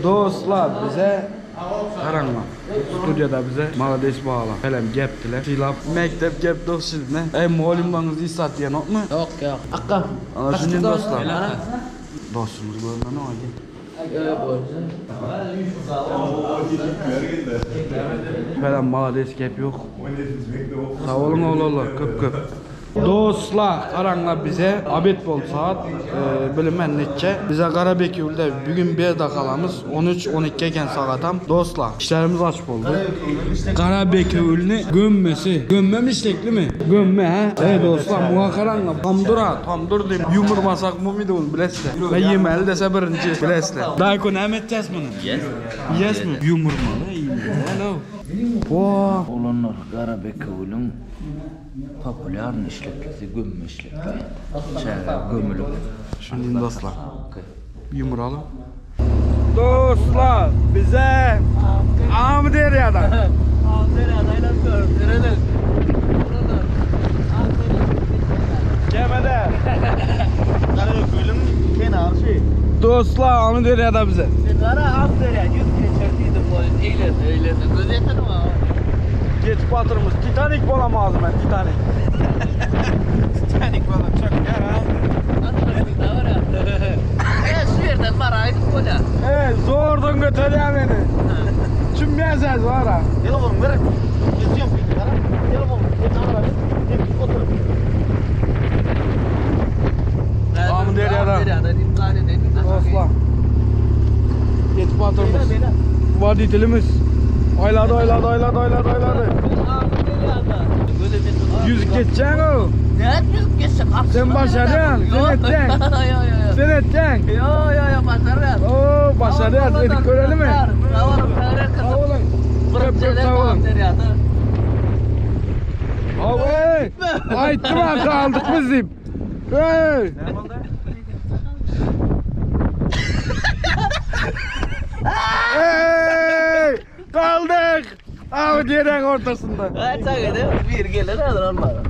Dostlar bize karanma. Studiyada bize malades bağla. Felem geptiler. Silap mektep gep dostlar ne? Muallimlarınızı istat diyen yok mu? Yok. Akka. Ana şimdi dostlar. Dostumuz böyle ne oldu? Felem malades gep yok. Sağ olun oğullar köp. Dostlar, karanlar bize abet bol saat bilinmen neçe. Bize Karabeköy'de bugün bir dakikamız 13-12 eken saatam. Dostlar, işlerimiz açık oldu. Karabeköy'ünü gömmesi. Gömmemiştik değil mi? Gömme ha. Dostlar, muha karanlar. Tam dur diyeyim. Yumurmasak mı mıydı onu bilesle. Ben yemeli dese birinci bilesle. Dayko ne edeceğiz bunu? Yes mi? Yumurmalı iyi mi? Olanlar Karabeköy'ün popüler işletkisi, gömme işletkisi. Gömülük. Şimdi dostlar. Yumuralım. Dostlar bize Amderya'dan. Amderya'dayla gördürelim. Gemede. Karabeköy'ün kenarı şey. Dostlar Amderya'da bize. Kara Amderya yüz geçirdiydi bu eyledi. Göz yetin mi? Geç batırmış. Titanic olamaz ben Titanic. Titanic falan çok yarar. Şu yerden var aynı koca. Zordan götürüyor beni. Çünkü ben ses var ha. Telefonum ver. Geziyorum peki bana. Telefonum. Geç ara. Otur. Amderya'dan imkan edelim. Dostlar. Geç batırmış. Vaditelimiz. Oyladı. Yüzük geçeceksin o. Ne yüzük geçecek? Sen başaracaksın. Sen edeceksin. Yo başaracağız. Oo başaracağız. Dedik görelim mi? Sağ olun. Köp sağ olun. Ayıttım ha kaldık biz deyip. Kaldık. Abi diğerin ortasında. Bir gelir olmadı.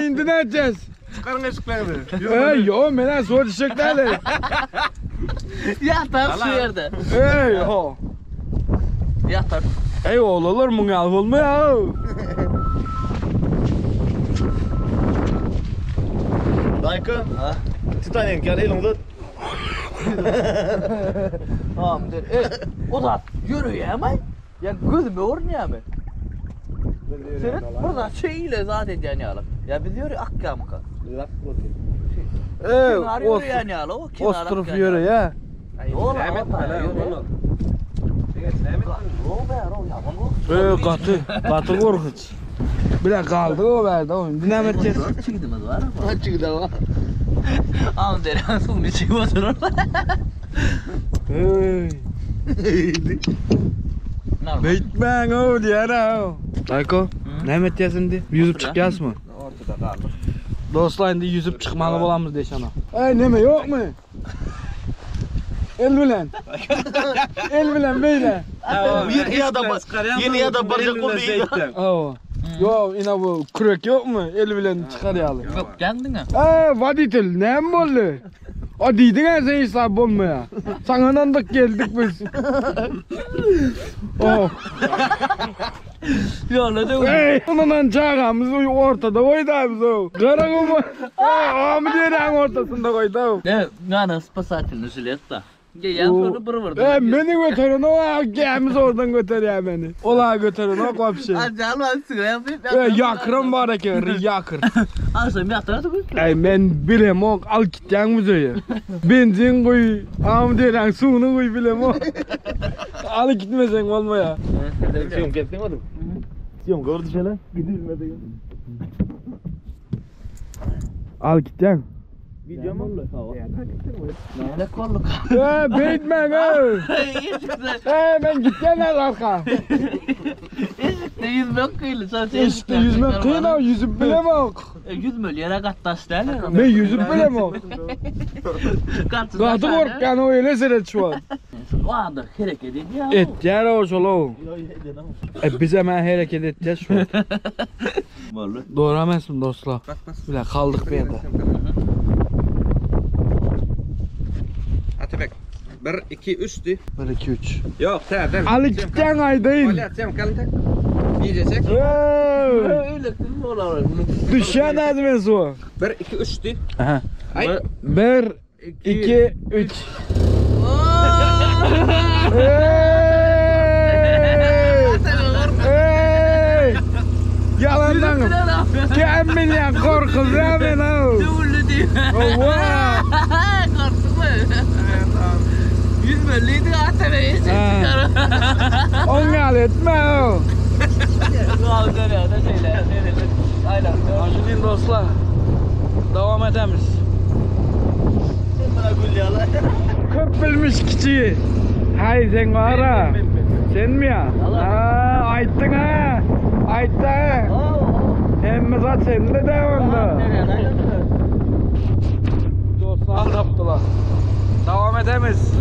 İndi ne edeceğiz? Çıkarın eşiklerini. Yo menen zor düşeceklerle. Yatar şu yerde. Ho. Yatar. Oğul olur mu ya? Olmuyor. Dayko. Titanic gel elinde. Tamam dur. Uzat. Yürü ya ama. Ya gözüme oynuyor mu? Senin burada şeyle zaten yani alıp. Ya biliyor ya akkamka. Kenar yürü yani alıp. O kenar Ostruf yürü ya. Oğlum Katı korkunç. Bile kaldı o verdi oğlum. Dinamit kes. Çıkdımız var mı? Çıkdı var. Amderya'nın suyun içi oturur. Bitmen o diye o. Dayko, ne metyesin di? Yüzüp çıkacağız mı? Ortada kaldı. Dostlar indi yüzüp çıkmalı olamız deşana. Neme yok mu? El bilen. El bilen beyle. Yeni ya da baracak oldu iyi. Yo ina bu kürek yok mu? El bilen çıkaryalı. Yok kendin ha. Vaditil ne mi oldu? O diydin ha sen hesap olmaya. Sana nandık geldik biz. Yola da Onunla çağırmamız ortada koydu biz o. Karanımı. Amı diyenin ortasında koydu. Ne? Yani spasatil nüzülette. Gelen sonra bırı vurdu. Beni götürün o gemimiz oradan götürüyor beni. Ola götürün o kopşu. Acalman sigara yapayım. Yakırım var ki yakır. Asım yaktırdı bu. Ben bilem o al gideceksin müzeye. Benzin koy, amı diyenin suyunu koy bilem o. Al gitmesen olmaya. Siyom kestin oğlum. Siyom gördü şöyle. Gidilmedi. Al gideceksin. Video mu? Ne kolluk. Beytmen ben gideceğim arka. Eşikte yüzmek kıyılı. İşte yüzmek kıyın o yüzüp bilem o. Yüzmül yere kattaş derler. Ben yüzüp bilem o. Katı korkan o öyle seyret şu an. O anda hareket ediyor ya. Et yer o şolu. Biz hemen hareket edeceğiz şu an. Doğramazsın dostlar. Bile kaldık bir yerde. Atabek. 1 2 3 di. 1 2 3. Yok, tamam. Ali gitsen aydayın. Olha, sen kalın tak. Yiyecek. Öyle kız olur. Düşen adımın su. 1 2 3 di. Aha. Ay. 1 2 3. Yalandan. Kemin ya korkuz ya ben o. Dövüldü diyor. Oha. Korktun mu? 100 belliydi ATV'ye çıkar. Ongal etme o. Abi dönüyor da şeyler. Aynen. Şimdi dostlar. Devam edemiz. Bana gül yalan. Köp bilmiş kiçiği. Hay sen var ha. Sen mi ya? Ha, ayttın ha. Ayttı ha. Hem zat sen de devamlı. Dostlar yaptılar. Devam edemiz.